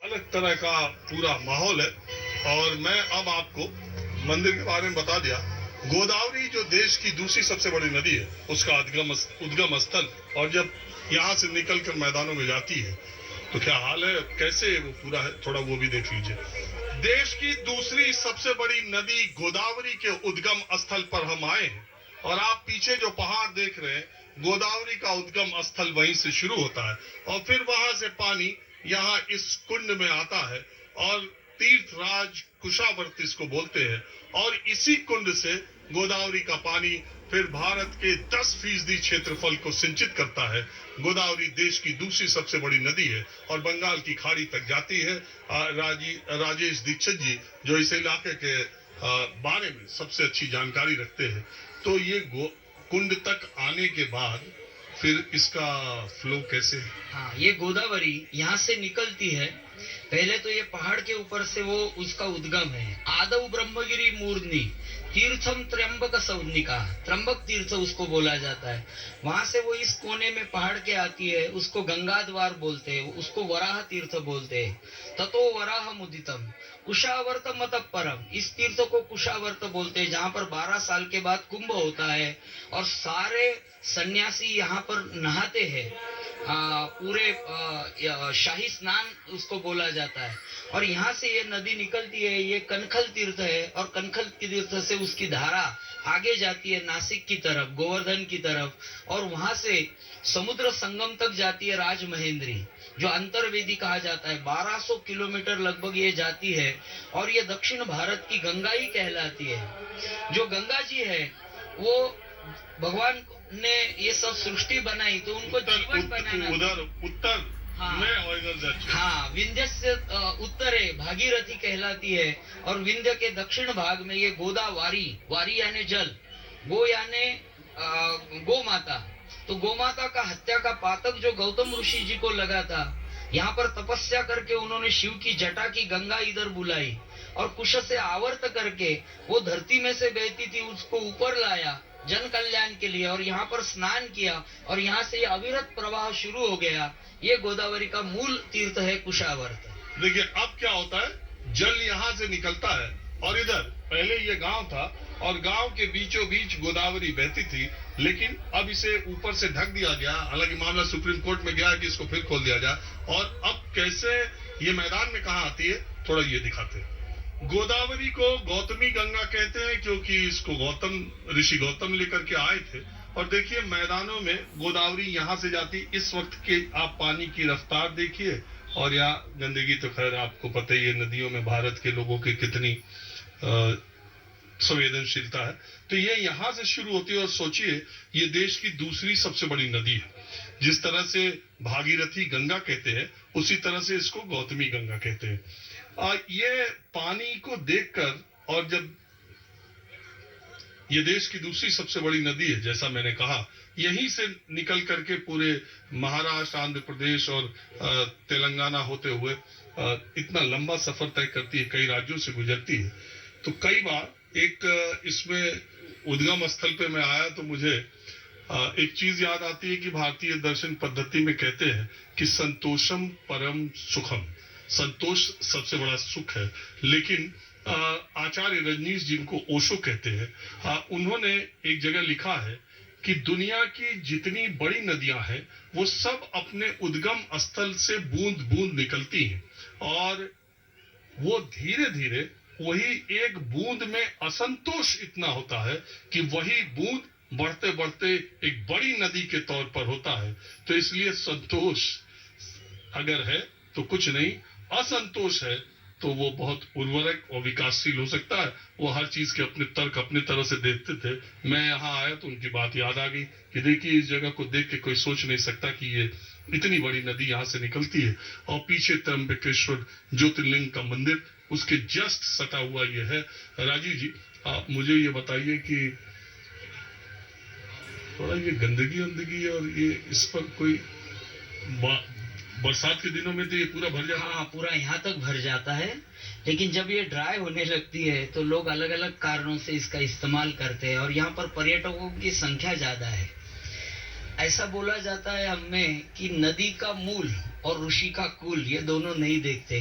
अलग तरह का पूरा माहौल है। और मैं अब आपको मंदिर के बारे में बता दिया। गोदावरी जो देश की दूसरी सबसे बड़ी नदी है, उसका उद्गम स्थल, और जब यहाँ से निकलकर मैदानों में जाती है तो क्या हाल है, कैसे वो पूरा है, थोड़ा वो भी देख लीजिए। देश की दूसरी सबसे बड़ी नदी गोदावरी के उद्गम स्थल पर हम आए हैं, और आप पीछे जो पहाड़ देख रहे हैं, गोदावरी का उद्गम स्थल वहीं से शुरू होता है, और फिर वहां से पानी यहाँ इस कुंड में आता है, और तीर्थराज कुशावर्त इसको बोलते हैं। और इसी कुंड से गोदावरी का पानी फिर भारत के 10% क्षेत्रफल को सिंचित करता है। गोदावरी देश की दूसरी सबसे बड़ी नदी है और बंगाल की खाड़ी तक जाती है। राजेश दीक्षित जी जो इस इलाके के बारे में सबसे अच्छी जानकारी रखते हैं, तो ये कुंड तक आने के बाद फिर इसका फ्लो कैसे है? हाँ, ये गोदावरी यहाँ से निकलती है। पहले तो ये पहाड़ के ऊपर से वो उसका उद्गम है। आदव ब्रह्मगिरी मूर्धनि तीर्थम त्र्यंबक सौनिका, त्र्यंबक तीर्थ उसको बोला जाता है। वहां से वो इस कोने में पहाड़ के आती है, उसको गंगा द्वार बोलते हैं, उसको वराह तीर्थ बोलते हैं। ततो वराह मुदितम कुशावर्त मत परम, इस तीर्थ को कुशावर्त बोलते हैं, जहाँ पर 12 साल के बाद कुंभ होता है और सारे सन्यासी यहाँ पर नहाते हैं। पूरे शाही स्नान उसको बोला जाता है। और यहाँ से ये नदी निकलती है, ये कनखल तीर्थ है, और कनखल तीर्थ से उसकी धारा आगे जाती है नासिक की तरफ, गोवर्धन की तरफ, और वहां से समुद्र संगम तक जाती है राजमहेंद्री, जो अंतर्वेदी कहा जाता है। 1200 किलोमीटर लगभग ये जाती है, और ये दक्षिण भारत की गंगा ही कहलाती है। जो गंगा जी है वो भगवान ने ये सब सृष्टि बनाई तो उनको जीवन बनाना, उधर उत्तर में और इधर हाँ, विंध्य से उत्तरे भागीरथी कहलाती है, और विंध्य के दक्षिण भाग में ये गोदावरी, वारी यानी जल, गो यानी गो माता। तो गो माता का हत्या का पातक जो गौतम ऋषि जी को लगा था, यहाँ पर तपस्या करके उन्होंने शिव की जटा की गंगा इधर बुलाई, और कुश से आवर्त करके वो धरती में से बहती थी, उसको ऊपर लाया जन कल्याण के लिए, और यहाँ पर स्नान किया, और यहाँ से ये अविरत प्रवाह शुरू हो गया। ये गोदावरी का मूल तीर्थ है कुशावर्त। देखिए अब क्या होता है, जल यहाँ से निकलता है, और इधर पहले ये गांव था, और गांव के बीचों बीच गोदावरी बहती थी, लेकिन अब इसे ऊपर से ढक दिया गया। हालांकि मामला सुप्रीम कोर्ट में गया कि इसको फिर खोल दिया जाए। और अब कैसे ये मैदान में कहाँ आती है, थोड़ा ये दिखाते हैं। गोदावरी को गौतमी गंगा कहते हैं, क्योंकि इसको ऋषि गौतम लेकर के आए थे। और देखिए मैदानों में गोदावरी यहाँ से जाती, इस वक्त के आप पानी की रफ्तार देखिए, और यहाँ गंदगी तो खैर आपको पता ही है, नदियों में भारत के लोगों की कितनी संवेदनशीलता है। तो ये यहाँ से शुरू होती है, और सोचिए ये देश की दूसरी सबसे बड़ी नदी है। जिस तरह से भागीरथी गंगा कहते हैं, उसी तरह से इसको गौतमी गंगा कहते हैं। ये पानी को देखकर, और जब ये देश की दूसरी सबसे बड़ी नदी है, जैसा मैंने कहा, यहीं से निकल करके पूरे महाराष्ट्र, आंध्र प्रदेश और तेलंगाना होते हुए इतना लंबा सफर तय करती है, कई राज्यों से गुजरती है। तो कई बार एक इसमें उद्गम स्थल पे मैं आया तो मुझे एक चीज याद आती है कि भारतीय दर्शन पद्धति में कहते हैं कि संतोषम परम सुखम, संतोष सबसे बड़ा सुख है। लेकिन आचार्य रजनीश जिनको ओशो कहते हैं, उन्होंने एक जगह लिखा है कि दुनिया की जितनी बड़ी नदियां हैं वो सब अपने उद्गम स्थल से बूंद बूंद निकलती हैं, और वो धीरे धीरे वही एक बूंद में असंतोष इतना होता है कि वही बूंद बढ़ते बढ़ते एक बड़ी नदी के तौर पर होता है। तो इसलिए संतोष अगर है तो कुछ नहीं, असंतोष है तो वो बहुत उर्वरक और विकासशील हो सकता है। वो हर चीज के अपने तर्क अपने तरह से देखते थे। मैं यहाँ आया तो उनकी बात याद आ गई कि देखिए इस जगह को देख के कोई सोच नहीं सकता कि ये इतनी बड़ी नदी यहाँ से निकलती है। और पीछे त्र्यंबकेश्वर ज्योतिर्लिंग का मंदिर उसके जस्ट सटा हुआ ये है। राजीव जी आप मुझे ये बताइए कि थोड़ा ये गंदगी और ये इस पर कोई बरसात के दिनों में तो ये पूरा भर जाता है। हाँ, पूरा यहाँ तक भर जाता है, लेकिन जब ये ड्राई होने लगती है तो लोग अलग अलग कारणों से इसका इस्तेमाल करते हैं, और यहाँ पर पर्यटकों की संख्या ज्यादा है। ऐसा बोला जाता है हमें कि नदी का मूल और ऋषि का कुल ये दोनों नहीं देखते।